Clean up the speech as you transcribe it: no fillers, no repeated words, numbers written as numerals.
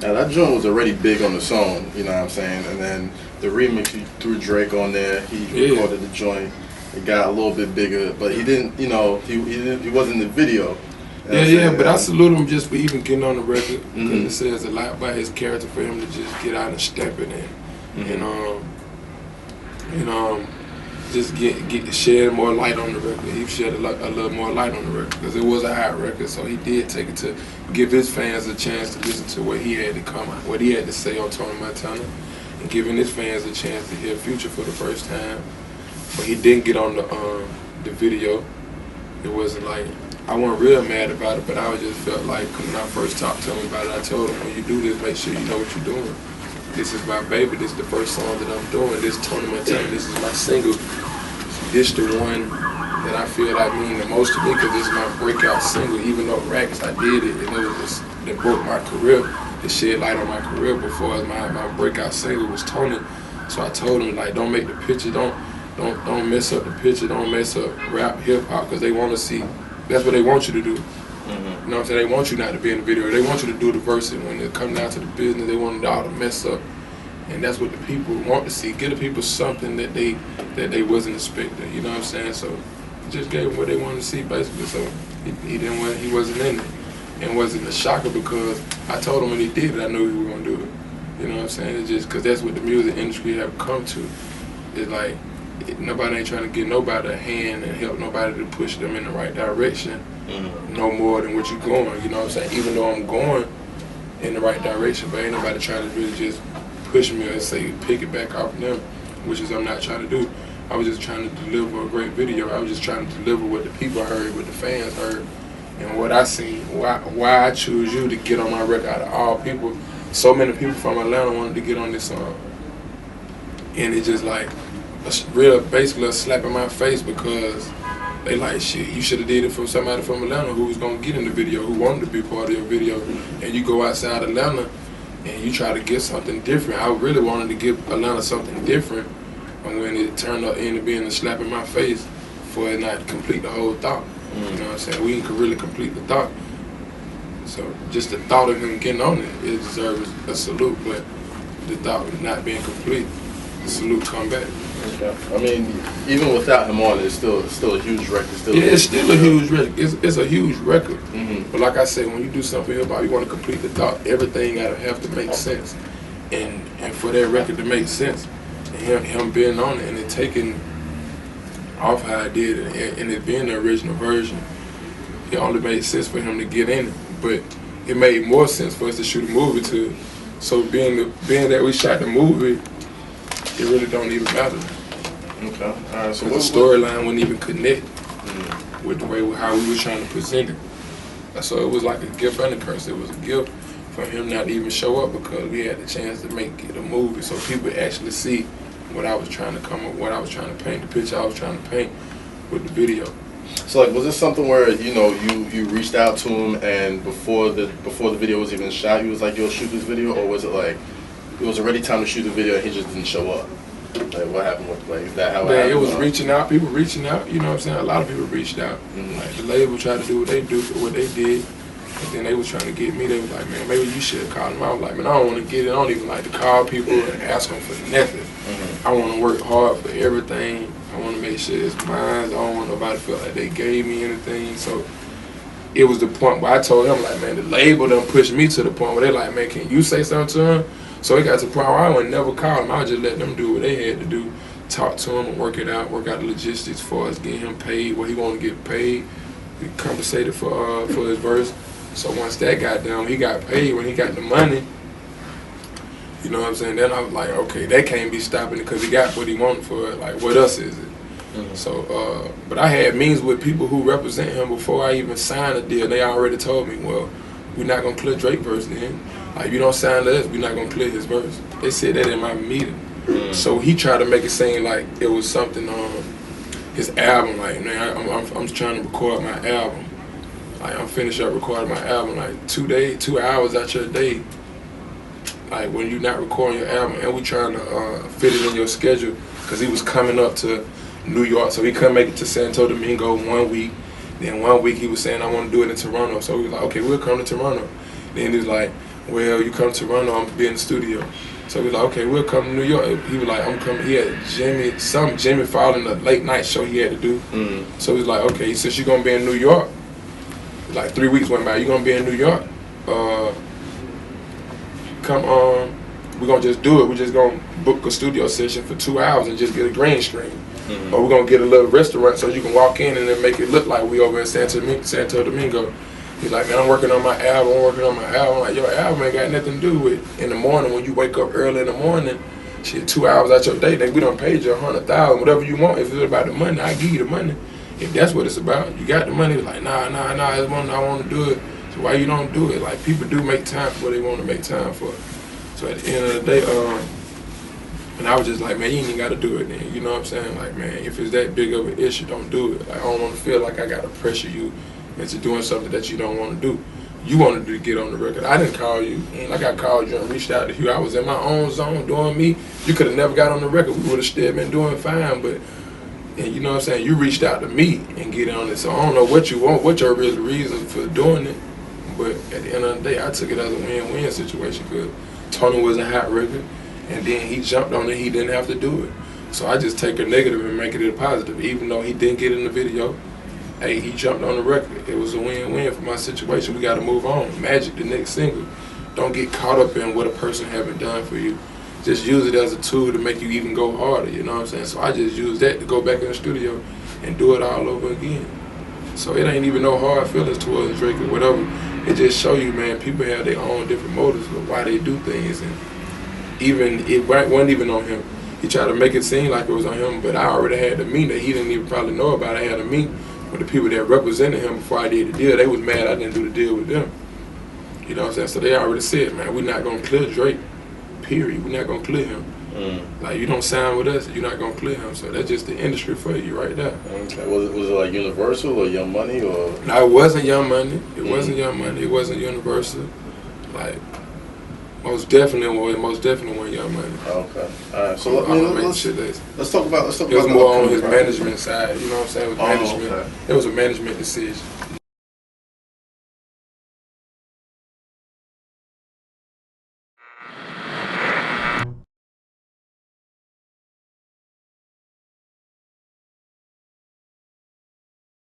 Now that joint was already big on the song, you know what I'm saying? And then the remix, he threw Drake on there. He recorded the joint. It got a little bit bigger, but he didn't, you know, he wasn't in the video. But I salute him just for even getting on the record because it says a lot about his character for him to just get out and step it in, and just shed more light on the record. He shed a little more light on the record because it was a hot record, so he did take it to give his fans a chance to listen to what he had to come out, what he had to say on Tony Montana, and giving his fans a chance to hear Future for the first time. But he didn't get on the video. It wasn't like, I wasn't real mad about it, but I just felt like when I first talked to him about it, I told him, when you do this, make sure you know what you're doing. This is my baby. This is the first song that I'm doing. This is Tony Montana. This is my single. This the one that I feel like mean the most to me because this is my breakout single. Even though Racks, I did it, and it was just that broke my career. It shed light on my career before my breakout single was Tony. So I told him, like, don't make the picture, don't mess up the picture, don't mess up rap, hip hop, because they want to see. That's what they want you to do. You know what I'm saying? They want you not to be in the video. They want you to do the verse, and when it comes down to the business, they want it all to mess up. And that's what the people want to see. Give the people something that they wasn't expecting. You know what I'm saying? So just gave them what they wanted to see, basically. So he wasn't in it, and wasn't a shocker because I told him when he did it, I knew he was gonna do it. You know what I'm saying? It's just because that's what the music industry have come to. It's like nobody ain't trying to get nobody a hand and help nobody to push them in the right direction. No more than what you're going. You know what I'm saying? Even though I'm going in the right direction, but ain't nobody trying to really just push me or say pick it back off them, which is I'm not trying to do. I was just trying to deliver a great video. I was just trying to deliver what the people heard, what the fans heard, and what I seen. Why I choose you to get on my record out of all people. So many people from Atlanta wanted to get on this song, and it's just like basically a slap in my face because they like, shit, you should have did it from somebody from Atlanta who was gonna get in the video, who wanted to be part of your video, and you go outside Atlanta and you try to get something different. I really wanted to give Atlanta something different, and when it turned out into being a slap in my face for it not to complete the whole thought. You know what I'm saying? We didn't really complete the thought. So just the thought of him getting on it deserves a salute, but the thought of not being complete, the salute come back. Okay. I mean, even without him on it, it's still a huge record. It's still a huge record. It's a huge record. But like I said, when you do something about you want to complete the thought. Everything gotta have to make sense, and for that record to make sense, and him being on it and it taking off how I did it, and it being the original version, it only made sense for him to get in it. But it made more sense for us to shoot a movie to. So being that we shot the movie, it really don't even matter. Okay. All right. So the storyline wouldn't even connect with the way how we were trying to present it. So it was like a gift and a curse. It was a gift for him not to even show up because we had the chance to make it a movie, so people actually see what I was trying to come up, what I was trying to paint, the picture I was trying to paint with the video. So like, was this something where you reached out to him and before the video was even shot, he was like, "Yo, shoot this video," or was it like it was already time to shoot the video and he just didn't show up? Like, what happened with, like, is that how it happened? It was reaching out, people reaching out, you know what I'm saying? A lot of people reached out. Like, the label tried to do what they did, and then they was trying to get me. They was like, man, maybe you should call them. I was like, man, I don't want to get it. I don't even like to call people and ask them for nothing. I want to work hard for everything. I want to make sure it's mine. I don't want nobody to feel like they gave me anything. So it was the point where I told him, like, man, the label done pushed me to the point where they're like, man, can you say something to him? So it got to the point where I would never call him. I would just let them do what they had to do, talk to him and work it out, work out the logistics for us, get him paid, what he wanted to get paid, we compensated for his verse. So once that got done, he got paid when he got the money. You know what I'm saying? Then I was like, okay, that can't be stopping it because he got what he wanted for it. Like, what else is it? So, but I had meetings with people who represent him before I even signed a deal. They already told me, well, we're not gonna clear Drake verse then. Like, if you don't sign to us, we're not gonna clear his verse. They said that in my meeting. So he tried to make it seem like it was something on his album. Like, man, I'm trying to record my album. Like, I'm finished up recording my album. Like, 2 hours out your day. Like, when you're not recording your album, and we trying to fit it in your schedule, because he was coming up to New York, so he couldn't make it to Santo Domingo 1 week. Then 1 week he was saying, I want to do it in Toronto. So we was like, okay, we'll come to Toronto. Then he was like, well, you come to Toronto, I'm be in the studio. So we like, okay, we'll come to New York. He was like, I'm coming. He had Jimmy Fallon, a late night show he had to do. So he's like, okay, he said, you gonna be in New York. Like 3 weeks went by, you gonna be in New York. Come on, we're gonna just do it. We're just gonna book a studio session for 2 hours and just get a green screen. Or we're gonna get a little restaurant so you can walk in and then make it look like we over in Santo Domingo. He's like, man, I'm working on my album. I'm like, your album ain't got nothing to do with in the morning when you wake up early in the morning. Shit, 2 hours out your day, we done paid you $100,000, whatever you want. If it's about the money, I give you the money. If that's what it's about, you got the money. It's like, nah, I want to do it. So why you don't do it? Like, people do make time for what they want to make time for. So at the end of the day, and I was just like, man, you ain't even got to do it then. You know what I'm saying? Like, man, if it's that big of an issue, don't do it. Like, I don't want to feel like I got to pressure you into doing something that you don't want to do. You wanted to get on the record. I didn't call you. Ain't like I called you and reached out to you. I was in my own zone doing me. You could have never got on the record. We would have still been doing fine. But, and you know what I'm saying? You reached out to me and get on it. So I don't know what you want, what your real reason for doing it. But at the end of the day, I took it as a win-win situation because Tony was a hot record. And then he jumped on it. He didn't have to do it. So I just take a negative and make it a positive. Even though he didn't get in the video, hey, he jumped on the record. It was a win-win for my situation. We got to move on. Magic, the next single. Don't get caught up in what a person haven't done for you. Just use it as a tool to make you even go harder, you know what I'm saying? So I just use that to go back in the studio and do it all over again. So it ain't even no hard feelings towards Drake or whatever. It just show you, man, people have their own different motives of why they do things. And even it wasn't even on him. He tried to make it seem like it was on him, but I already had to meet that he didn't even probably know about. I had to meet with the people that represented him before I did the deal. They was mad I didn't do the deal with them. You know what I'm saying? So they already said, man, we're not gonna clear Drake, period. We're not gonna clear him. Like, you don't sign with us, you're not gonna clear him. So that's just the industry for you right there. Okay. Was it like Universal or Young Money or? No, it wasn't Young Money. It wasn't Young Money. It wasn't Universal. Like, most definitely wasn't Young Money. Okay. All right. So let's talk about. It was more on his management side. You know what I'm saying? It was management. Okay. It was a management decision.